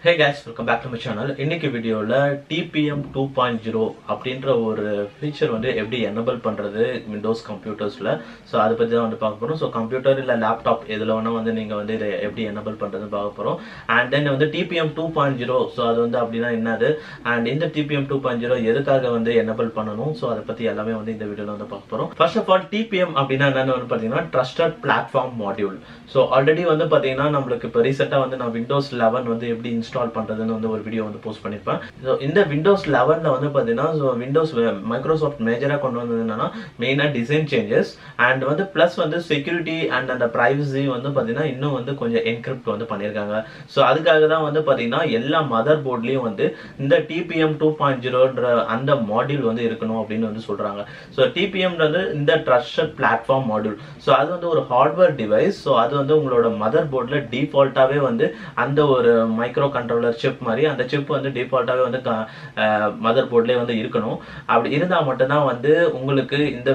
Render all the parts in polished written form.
Hey guys, welcome back to my channel. இன்னைக்கு வீடியோல TPM 2.0 அப்படின்ற ஒரு ஃபீச்சர் வந்து எப்படி எனேபிள் பண்றது விண்டோஸ் கம்ப்யூட்டர்ஸ்ல. சோ அத பத்தி தான் வந்து பார்க்க போறோம். சோ கம்ப்யூட்டர் இல்ல லேப்டாப் எதுல வேணா வந்து நீங்க வந்து இத எப்படி எனேபிள் பண்றதுன்னு பார்க்க போறோம். அண்ட் தென் வந்து TPM 2.0 சோ அது வந்து அப்படினா என்னது அண்ட் இந்த TPM 2.0 எதுக்காக வந்து எனேபிள் பண்ணனும் சோ அத பத்தி எல்லாமே வந்து இந்த வீடியோல வந்து பார்க்க போறோம். ஃபர்ஸ்ட் ஆஃப் ஆல் TPM அப்படினா என்னன்னு வந்து பாத்தீங்கன்னா trusted platform module. So already வந்து பாத்தீங்கன்னா நமக்கு இப்ப ரீசன்ட்டா வந்து நான் விண்டோஸ் 11 வந்து எப்படி இன்ஸ்டால் பண்றதுன்னு வந்து ஒரு வீடியோ வந்து போஸ்ட் பண்ணிருப்பேன். சோ இந்த விண்டோஸ் 11ல வந்து பாத்தீங்கன்னா சோ விண்டோஸ் மைக்ரோசாஃப்ட் மேஜரா கொண்டு வந்தது என்னன்னா மெயினா டிசைன் சேஞ்சஸ் அண்ட் வந்து பிளஸ் வந்து செக்யூரிட்டி அண்ட் அந்த பிரைவசி வந்து பாத்தீங்கன்னா இன்னும் வந்து கொஞ்சம் என்கிரிப்ட் வந்து பண்ணிருக்காங்க. சோ அதுக்காக தான் வந்து பாத்தீங்கன்னா எல்லா மதர் போர்ட்லயும் வந்து இந்த TPM 2.0ன்ற அந்த மாடியூல் வந்து இருக்கணும் அப்படின்னு வந்து சொல்றாங்க. சோ TPMன்றது இந்த ட்ரஸ்டட் பிளாட்ஃபார்ம் மாடியூல். சோ அது வந்து ஒரு ஹார்ட்வேர் டிவைஸ். சோ அது வந்து உங்களோட மதர் போர்ட்ல டிஃபால்ட்டாவே வந்து அந்த ஒரு மைக்ரோ கண்ட்ரோலர் சிப் மாதிரி அந்த சிப் வந்து டிஃபால்ட்டாவே வந்து மதர் போர்ட்லயே வந்து இருக்கணும். அப்படி இருந்தா மட்டும் தான் வந்து உங்களுக்கு இந்த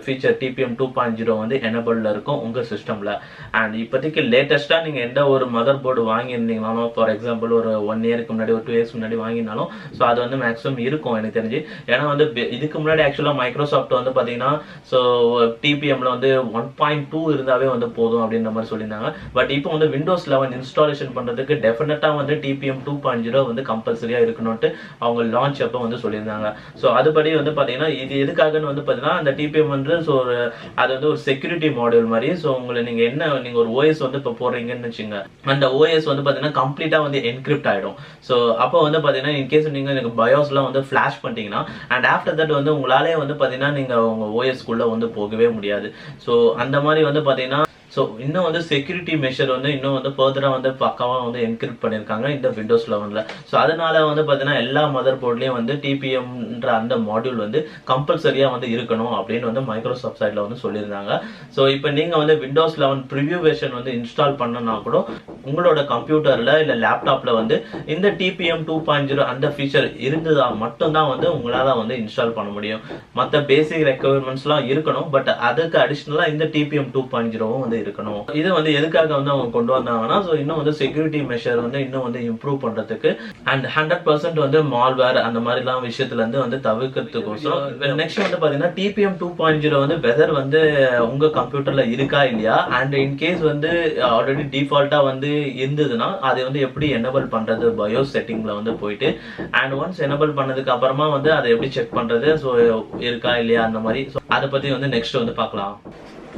ஃபீச்சர் TPM 2.0 வந்து எனேபிள்ல இருக்கும் உங்க சிஸ்டம்ல. அண்ட் இப்போதைக்கு லேட்டஸ்டா நீங்க எந்த ஒரு மதர் போர்டு வாங்கியிருந்தீங்கனாலும் ஃபார் எக்ஸாம்பிள் ஒரு 1 இயருக்கு முன்னாடி ஒரு 2 இயர்ஸ் முன்னாடி வாங்கினாலும் சோ அது வந்து மேக்ஸிமம் இருக்கும் எனக்கு தெரிஞ்சு. ஏன்னா வந்து இதுக்கு முன்னாடி ஆக்சுவலா மைக்ரோசாஃப்ட் வந்து பாத்தீங்கன்னா சோ TPMல வந்து 1.2 இருந்தாவே வந்து போதும் அப்படின்ற மாதிரி சொல்லியிருந்தாங்க. பட் இப்போ வந்து விண்டோஸ் 11 இன்ஸ்டாலேஷன் பண்றதுக்கு டெஃபினட்டா வந்து TPM 2.0 வந்து கம்பல்சரியா இருக்கணும்னு அவங்க லான்ச் அப்ப வந்து சொல்லியிருந்தாங்க. சோ அதுபடி வந்து பாத்தீங்கன்னா இது எதுக்காகன்னு வந்து பாத்தீங்கன்னா அந்த TPM வந்து சோ அது வந்து ஒரு செக்யூரிட்டி மாடியூல் மாதிரி. சோ நீங்க ஒரு OS வந்து இப்ப போடுறீங்கன்னு வச்சுங்க, அந்த OS வந்து பாத்தீங்கன்னா கம்ப்ளீட்டா வந்து என்கிரிப்ட் ஆயிடும். சோ அப்போ வந்து பாத்தீங்கன்னா இன்கேஸ் நீங்க BIOSலாம் வந்து ஃபிளாஷ் பண்ணிட்டீங்கன்னா அண்ட் ஆஃப்டர் தட் வந்து உங்களாலே வந்து பாத்தீங்கன்னா நீங்க உங்க OS குள்ள வந்து போகவே முடியாது. சோ அந்த மாதிரி வந்து பாத்தீங்கன்னா சோ இன்னும் வந்து செக்யூரிட்டி மெஷர் வந்து இன்னும் வந்து ஃபர்தரா வந்து பக்காவா வந்து என்கிரிப்ட் பண்ணிருக்காங்க இந்த விண்டோஸ் 11ல. சோ அதனால வந்து பாத்தீங்கன்னா எல்லா மதர் போர்ட்லயும் வந்து TPMன்ற அந்த மாடியூல் வந்து கம்பல்சரியா வந்து இருக்கணும் அப்படின்னு வந்து மைக்ரோசாஃப்ட் சைடுல வந்து சொல்லியிருந்தாங்க. சோ இப்போ நீங்க வந்து விண்டோஸ் 11 ப்ரிவியூ வெர்ஷன் வந்து இன்ஸ்டால் பண்ணனா கூட உங்களோட கம்ப்யூட்டர்ல இல்ல லேப்டாப்ல வந்து இந்த TPM 2.0 அந்த ஃபீச்சர் இருந்ததா மட்டும் தான் வந்து உங்களால வந்து இன்ஸ்டால் பண்ண முடியும். மத்த பேசிக் ரெக்யர்மெண்ட்ஸ்லாம் இருக்கணும். பட் அதுக்கு அடிஷனலா இந்த TPM 2.0 வந்து இருக்கணும். இது வந்து எதுக்காக வந்து அவங்க கொண்டு வந்தாங்கன்னா சோ இன்னும் வந்து செக்யூரிட்டி மெஷர் வந்து இன்னும் வந்து இம்ப்ரூவ் பண்றதுக்கு அண்ட் 100% வந்து மால்வேர் அந்த மாதிரிலாம் விஷயத்துல இருந்து வந்து தவிர்க்கிறதுக்கோசரம். நெக்ஸ்ட் வந்து பாத்தீங்கன்னா TPM 2.0 வந்து வெதர் வந்து உங்க கம்ப்யூட்டர்ல இருக்கா இல்லையா அண்ட் இன்கேஸ் வந்து ஆல்ரெடி டிஃபால்ட்டா வந்து இருந்ததுன்னா அதை வந்து எப்படி எனேபிள் பண்றது BIOS செட்டிங்ல வந்து போயிட்டு அண்ட் ஒன்ஸ் எனேபிள் பண்ணதுக்கு அப்புறமா வந்து அதை எப்படி செக் பண்றது சோ இருக்கா இல்லையா அந்த மாதிரி அதை பத்தி வந்து நெக்ஸ்ட் வந்து பார்க்கலாம்.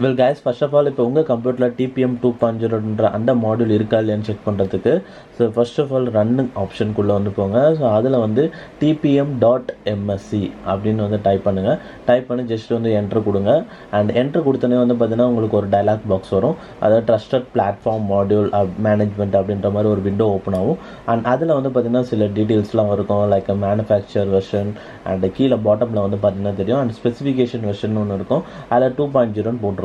Well guys, first of all இப்போ உங்கள் கம்ப்யூட்டரில் TPM 2.0ன்ற அந்த மாடியூல் இருக்கா இல்லையான்னு செக் பண்ணுறதுக்கு so first of all running ஆப்ஷனுக்குள்ளே வந்து போங்க. ஸோ அதில் வந்து TPM.MSC அப்படின்னு வந்து டைப் பண்ணுங்கள். டைப் பண்ணி ஜஸ்ட் வந்து என்ட்ரு கொடுங்க. அண்ட் என்ட்ரு கொடுத்தோன்னே வந்து பார்த்தீங்கன்னா உங்களுக்கு ஒரு டைலாக் பாக்ஸ் வரும். அதாவது ட்ரஸ்டட் பிளாட்ஃபார்ம் மாடியூல் மேனேஜ்மெண்ட் அப்படின்ற மாதிரி ஒரு விண்டோ ஓப்பன் ஆகும். அண்ட் அதில் வந்து பார்த்தீங்கன்னா சில டீட்டெயில்ஸ்லாம் இருக்கும். லைக் மேனுஃபேக்சர் வெர்ஷன் அண்ட் கீழே பாட்டமில் வந்து பார்த்தீங்கன்னா தெரியும். அண்ட் ஸ்பெசிஃபிகேஷன் வெர்ஷன் ஒன்று இருக்கும். அதில் 2.0ன்னு போட்டிருக்கும்.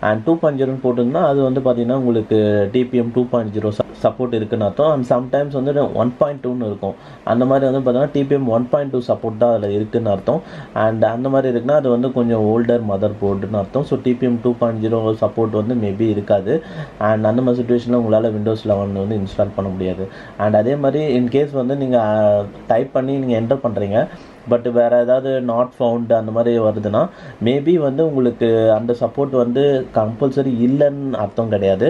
அண்ட் 2.0 போட்டிருந்தா அது வந்து பார்த்தீங்கன்னா உங்களுக்கு TPM 2.0 சப்போர்ட் இருக்குன்னு அர்த்தம். அண்ட் சம்டைம்ஸ் வந்து 1.2ன்னு இருக்கும். அந்த மாதிரி வந்து பார்த்தீங்கன்னா TPM 1.2 சப்போர்ட் தான் அதில் இருக்குன்னு அர்த்தம். அண்ட் அந்த மாதிரி இருக்குன்னா அது வந்து கொஞ்சம் ஓல்டர் மதர் போர்டுன்னு அர்த்தம். ஸோ TPM 2.0 சப்போர்ட் வந்து மேபி இருக்காது. அண்ட் அந்த மாதிரி சுச்சுவேஷனில் உங்களால் விண்டோஸ் 11 வந்து இன்ஸ்டால் பண்ண முடியாது. அண்ட் அதே மாதிரி இன்கேஸ் வந்து நீங்கள் டைப் பண்ணி நீங்கள் என்டர் பண்ணுறீங்க பட் வேறு ஏதாவது நாட் ஃபவுண்ட் அந்த மாதிரி வருதுன்னா மேபி வந்து உங்களுக்கு அந்த சப்போர்ட் வந்து கம்பல்சரி இல்லைன்னு அர்த்தம் கிடையாது.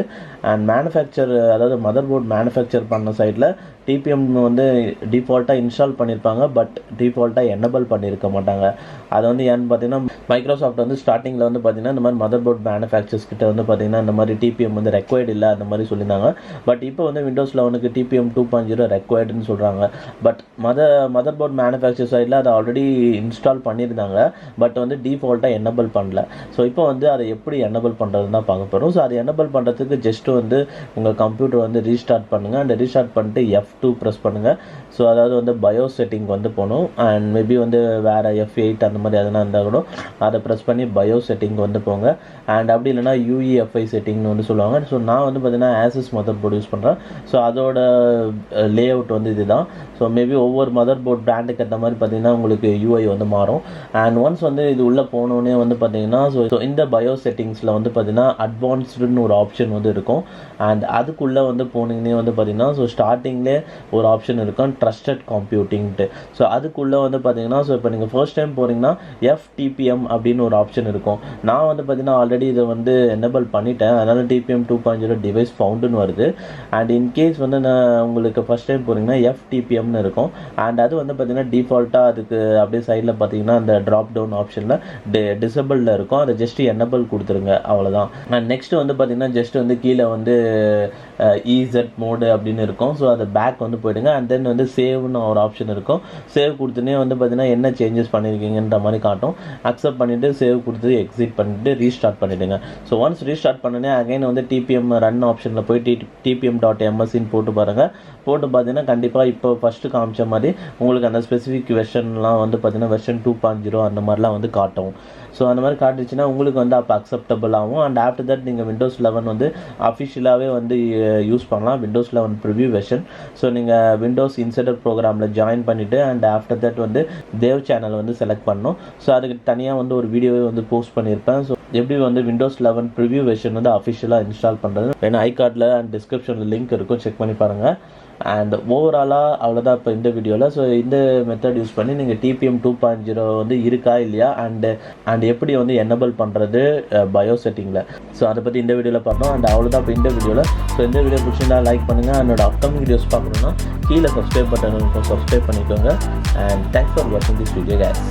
அண்ட் மேனுஃபேக்சர் அதாவது மதர் போர்ட் மேனுஃபேக்சர் பண்ண சைடில் TPM வந்து டிஃபால்ட்டாக இன்ஸ்டால் பண்ணியிருப்பாங்க. பட் டிஃபால்ட்டாக எனேபிள் பண்ணியிருக்க மாட்டாங்க. அது வந்து ஏன்னு பார்த்தீங்கன்னா மைக்ரோசாஃப்ட் வந்து ஸ்டார்டிங்கில் வந்து பார்த்தீங்கன்னா இந்த மாதிரி மதர் போர்ட் மேனுஃபேக்சர்ஸ் கிட்ட வந்து பார்த்தீங்கன்னா இந்த மாதிரி TPM வந்து ரெக்வயர்டு இல்லை அந்த மாதிரி சொல்லியிருந்தாங்க. பட் இப்போ வந்து விண்டோஸ் 11க்கு TPM 2.0 ரெக்வயர்டுன்னு சொல்கிறாங்க. பட் மதர் போர்ட் மேனுஃபேக்சர் சைடில் அதை ஆல்ரெடி இன்ஸ்டால் பண்ணியிருந்தாங்க. பட் வந்து டிஃபால்ட்டாக எனேபிள் பண்ணல. ஸோ இப்போ வந்து அதை எப்படி எனேபிள் பண்ணுறதுன்னு தான் பார்க்க போகிறோம். ஸோ அதை எனேபிள் பண்ணுறதுக்கு ஜஸ்ட் வந்து உங்கள் கம்ப்யூட்டர் வந்து ரீஸ்டார்ட் பண்ணுங்கள். அண்ட் ரீஸ்டார்ட் பண்ணிட்டு F2 ப்ரெஸ் பண்ணுங்கள். ஸோ அதாவது வந்து BIOS செட்டிங் வந்து போகணும். அண்ட் மேபி வந்து வேறு F8 அந்த மாதிரி எதனா இருந்தால் கூட அதை ப்ரெஸ் பண்ணி BIOS செட்டிங் வந்து போங்க. அண்ட் அப்படி இல்லைனா UEFI செட்டிங்னு வந்து சொல்லுவாங்க. ஸோ நான் வந்து பார்த்தீங்கன்னா ASUS மதர்போர்டு யூஸ் பண்ணுறேன். ஸோ அதோட லே அவுட் வந்து இதுதான். ஸோ மேபி ஒவ்வொரு மதர் போர்ட் பிராண்டுக்கு ஏற்ற மாதிரி பார்த்தீங்கன்னா பார்த்தீங்கன்னா உங்களுக்கு யூஐ வந்து மாறும். அண்ட் ஒன்ஸ் வந்து இது உள்ளே போனோடனே வந்து பார்த்தீங்கன்னா ஸோ இந்த பயோ செட்டிங்ஸில் வந்து பார்த்தீங்கன்னா அட்வான்ஸ்டுன்னு ஒரு ஆப்ஷன் வந்து இருக்கும். அண்ட் அதுக்குள்ளே வந்து போனீங்கன்னே வந்து பார்த்தீங்கன்னா ஸோ ஸ்டார்டிங்லேயே ஒரு ஆப்ஷன் இருக்கும் ட்ரஸ்டட் கம்ப்யூட்டிங்ட்டு. ஸோ அதுக்குள்ளே வந்து பார்த்தீங்கன்னா ஸோ இப்போ நீங்கள் ஃபர்ஸ்ட் டைம் போகிறீங்கன்னா TPM அப்படின்னு ஒரு ஆப்ஷன் இருக்கும். நான் வந்து பார்த்தீங்கன்னா ஆல்ரெடி இதை வந்து எனேபிள் பண்ணிட்டேன். அதனால் TPM 2.0 டிவைஸ் ஃபவுண்டுன்னு வருது. அண்ட் இன்கேஸ் வந்து நான் உங்களுக்கு ஃபர்ஸ்ட் டைம் போகிறீங்கன்னா TPMனு இருக்கும். அண்ட் அது வந்து பார்த்தீங்கன்னா டிஃபால்ட்டாக அதுக்கு அப்படியே சைடில் பார்த்தீங்கன்னா அந்த ட்ராப் டவுன் ஆப்ஷனில் டிசபிளில் இருக்கும். அதை ஜஸ்ட் எனேபிள் கொடுத்துருங்க, அவ்வளோதான். அண்ட் நெக்ஸ்ட் வந்து பார்த்தீங்கன்னா ஜஸ்ட் வந்து கீழே வந்து EZ மோடு அப்படின்னு இருக்கும். ஸோ அதை பேக் வந்து போயிடுங்க. அண்ட் தென் வந்து சேவ்னு ஒரு ஆப்ஷன் இருக்கும். சேவ் கொடுத்துனே வந்து பார்த்தீங்கன்னா என்ன சேஞ்சஸ் பண்ணியிருக்கீங்கன்ற மாதிரி காட்டும். அக்செப்ட் பண்ணிவிட்டு சேவ் கொடுத்து எக்ஸிட் பண்ணிவிட்டு ரீஸ்டார்ட் பண்ணிவிடுங்க. ஸோ ஒன்ஸ் ரீஸ்டார்ட் பண்ணனே அகைன் வந்து TPM ரன் ஆப்ஷனில் போய் TPM.msன்னு போட்டு பாருங்கள். போட்டு பார்த்தீங்கன்னா கண்டிப்பாக இப்போ ஃபஸ்ட்டு காமிச்ச மாதிரி உங்களுக்கு அந்த ஸ்பெசிஃபிக் வெர்ஷன்லாம் வந்து பார்த்தீங்கன்னா வெர்ஷன் 2.0 அந்த மாதிரிலாம் வந்து காட்டும். ஸோ அந்த மாதிரி காட்டுச்சுன்னா உங்களுக்கு வந்து அப்போ அக்செப்டபிள் ஆகும். அண்ட் ஆஃப்டர் தட் நீங்கள் Windows 11 வந்து அஃபிஷியலாகவே வந்து யூஸ் பண்ணலாம். Windows 11 preview version. ஸோ நீங்கள் Windows இன்சைடர் ப்ரோக்ராமில் ஜாயின் பண்ணிவிட்டு அண்ட் ஆஃப்டர் தட் வந்து தேவ் சேனல் வந்து செலக்ட் பண்ணணும். ஸோ அதுக்கு தனியாக வந்து ஒரு வீடியோவே வந்து போஸ்ட் பண்ணியிருப்பேன். ஸோ எப்படி வந்து Windows 11 ப்ரிவ்யூ வெர்ஷன் வந்து அஃபிஷியலாக இன்ஸ்டால் பண்ணுறது வேணும். ஐகார்டில் அண்ட் டிஸ்கிரிப்ஷனில் லிங்க் இருக்கும், செக் பண்ணி பாருங்கள். அண்ட் ஓவராலாக அவ்வளோதான் இப்போ இந்த வீடியோவில். ஸோ இந்த மெத்தட் யூஸ் பண்ணி நீங்கள் TPM 2.0 வந்து இருக்கா இல்லையா அண்ட் எப்படி வந்து எனேபிள் பண்ணுறது பயோ செட்டிங்கில், ஸோ அதை பற்றி இந்த வீடியோவில் பார்த்தோம். அண்ட் அவ்வளோதான் இப்போ இந்த வீடியோவில். ஸோ இந்த வீடியோ பிடிச்சிருந்தா லைக் பண்ணுங்கள். என்னோட அப்கமிங் வீடியோஸ் பார்க்கணுன்னா கீழே சப்ஸ்கிரைப் பட்டன் இருக்கும், சப்ஸ்கிரைப் பண்ணிக்கோங்க. அண்ட் தேங்க்ஸ் ஃபார் வாட்சிங் திஸ் வீடியோ கைஸ்.